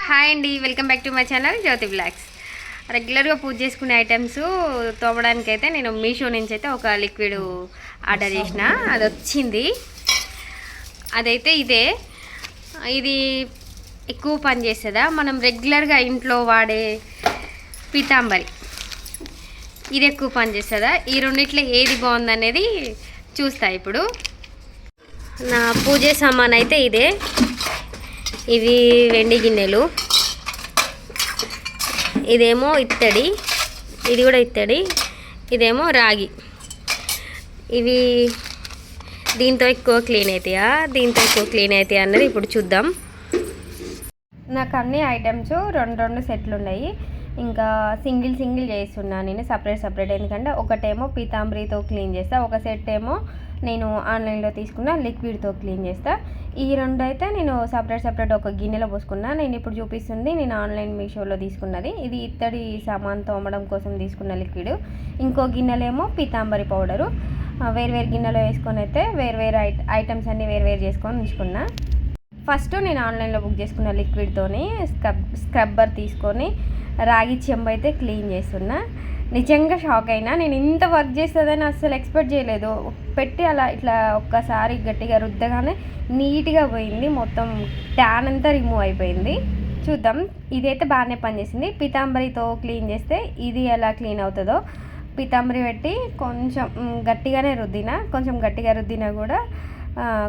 Hi అండి, welcome back to my channel Jyothi blogs. రెగ్యులర్గా పూజ చేసుకునే ఐటమ్స్ తోమడానికి అయితే నేను మీషో నుంచి అయితే ఒక లిక్విడ్ ఆర్డర్ చేసిన. అది వచ్చింది. అదైతే ఇది ఎక్కువ పని చేస్తుందా, మనం రెగ్యులర్గా ఇంట్లో వాడే పీతాంబరి ఇది ఎక్కువ పని చేస్తుందా, ఈ రెండిట్లో ఏది బాగుందనేది చూస్తా. ఇప్పుడు నా పూజ సామాన్ అయితే ఇవి వెండి గిన్నెలు, ఇదేమో ఇత్తడి, ఇది కూడా ఇత్తడి, ఇదేమో రాగి. ఇవి దీంతో ఎక్కువ క్లీన్ అవుతాయా, దీంతో ఎక్కువ క్లీన్ అవుతాయా అన్నది ఇప్పుడు చూద్దాం. నాకు అన్ని ఐటమ్స్ రెండు సెట్లు ఉన్నాయి. ఇంకా సింగిల్ చేస్తున్నా నేను, సపరేట్. ఎందుకంటే ఒకటేమో పీతాంబరితో క్లీన్ చేస్తా, ఒక సెట్ ఏమో నేను ఆన్లైన్లో తీసుకున్న లిక్విడ్తో క్లీన్ చేస్తా. ఈ రెండు అయితే నేను సపరేట్ ఒక గిన్నెలో పోసుకున్నా. నేను ఇప్పుడు చూపిస్తుంది నేను ఆన్లైన్ మీషోలో తీసుకున్నది. ఇది ఇత్తడి సామాన్ తోమడం కోసం తీసుకున్న లిక్విడ్. ఇంకో గిన్నెలేమో పీతాంబరి పౌడరు. వేరు గిన్నెలో వేసుకొని అయితే వేరు ఐటమ్స్ అన్నీ వేరు చేసుకొని ఉంచుకున్నా. ఫస్ట్ నేను ఆన్లైన్లో బుక్ చేసుకున్న లిక్విడ్తోని స్క్రబ్బర్ తీసుకొని రాగి చెంబు అయితే క్లీన్ చేస్తున్నా. నిజంగా షాక్ అయినా, నేను ఇంత వర్క్ చేస్తుందని అస్సలు ఎక్స్పెక్ట్ చేయలేదు. పెట్టి అలా ఇట్లా ఒక్కసారి గట్టిగా రుద్దగానే నీట్గా పోయింది, మొత్తం ట్యాన్ అంతా రిమూవ్ అయిపోయింది. చూద్దాం, ఇదైతే బాగానే పనిచేసింది. పీతాంబరితో క్లీన్ చేస్తే ఇది ఎలా క్లీన్ అవుతుందో. పీతాంబరి పెట్టి కొంచెం గట్టిగా రుద్దినా కూడా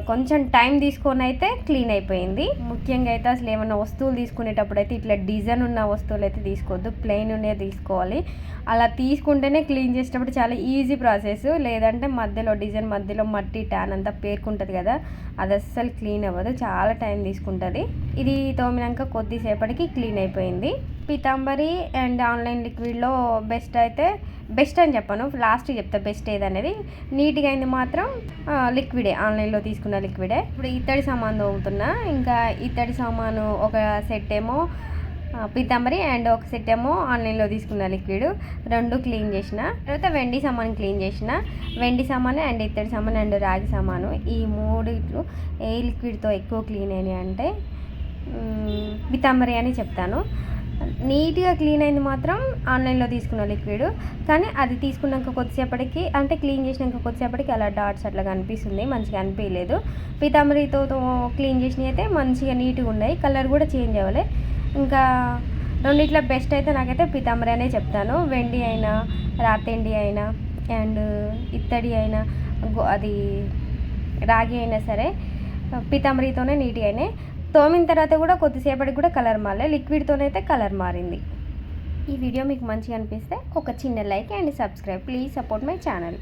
కొంచెం టైం తీసుకొని అయితే క్లీన్ అయిపోయింది. ముఖ్యంగా అయితే అసలు ఏమన్నా వస్తువులు తీసుకునేటప్పుడు అయితే ఇట్లా డిజైన్ ఉన్న వస్తువులు అయితే తీసుకోవద్దు, ప్లెయిన్ ఉన్నే తీసుకోవాలి. అలా తీసుకుంటేనే క్లీన్ చేసేటప్పుడు చాలా ఈజీ ప్రాసెస్. లేదంటే మధ్యలో మట్టి ట్యాన్ అంతా పేరుకుంటుంది కదా, అది అస్సలు క్లీన్ అవ్వదు, చాలా టైం తీసుకుంటుంది. ఇది తోమినాక కొద్దిసేపటికి క్లీన్ అయిపోయింది. పీతాంబరి అండ్ ఆన్లైన్ లిక్విడ్లో బెస్ట్ అని చెప్పను, లాస్ట్ చెప్తా బెస్ట్ ఏదనేది. నీట్గా అయింది మాత్రం లిక్విడే, ఆన్లైన్లో తీసుకున్న లిక్విడే. ఇప్పుడు ఇత్తడి సామాను తోముతున్నా. ఇంకా ఇత్తడి సామాను ఒక సెట్ ఏమో పీతాంబరి అండ్ ఒక సెట్ ఏమో ఆన్లైన్లో తీసుకున్న లిక్విడ్, రెండు క్లీన్ చేసిన. తర్వాత వెండి సామాను క్లీన్ చేసిన. వెండి సామాను అండ్ ఇత్తడి సామాను అండ్ రాగి సామాను, ఈ మూడిట్లు ఏ లిక్విడ్తో ఎక్కువ క్లీన్ అయినాయి అంటే పీతాంబరి అని చెప్తాను. నీట్గా క్లీన్ అయింది మాత్రం ఆన్లైన్లో తీసుకున్న లిక్విడ్. కానీ అది తీసుకున్నాక కొద్దిసేపటికి, అంటే క్లీన్ చేసినాక కొద్దిసేపటికి అలా డాట్స్ అట్లా కనిపిస్తుంది, మంచిగా అనిపించలేదు. పీతాంబరితో క్లీన్ చేసినవి అయితే మంచిగా నీట్గా ఉన్నాయి, కలర్ కూడా చేంజ్ అవ్వలే. ఇంకా రెండిట్లో బెస్ట్ అయితే నాకైతే పీతాంబరి అనే చెప్తాను. వెండి అయినా, రాతెండి అయినా, అండ్ ఇత్తడి అయినా, అది రాగి అయినా సరే పీతాంబరితోనే నీట్గా అయినాయి. తోమిన తర్వాత కూడా కొద్దిసేపటికి కూడా కలర్ మారలే, లిక్విడ్తోనైతే కలర్ మారింది. ఈ వీడియో మీకు మంచిగా అనిపిస్తే ఒక చిన్న like and subscribe. Please support my channel.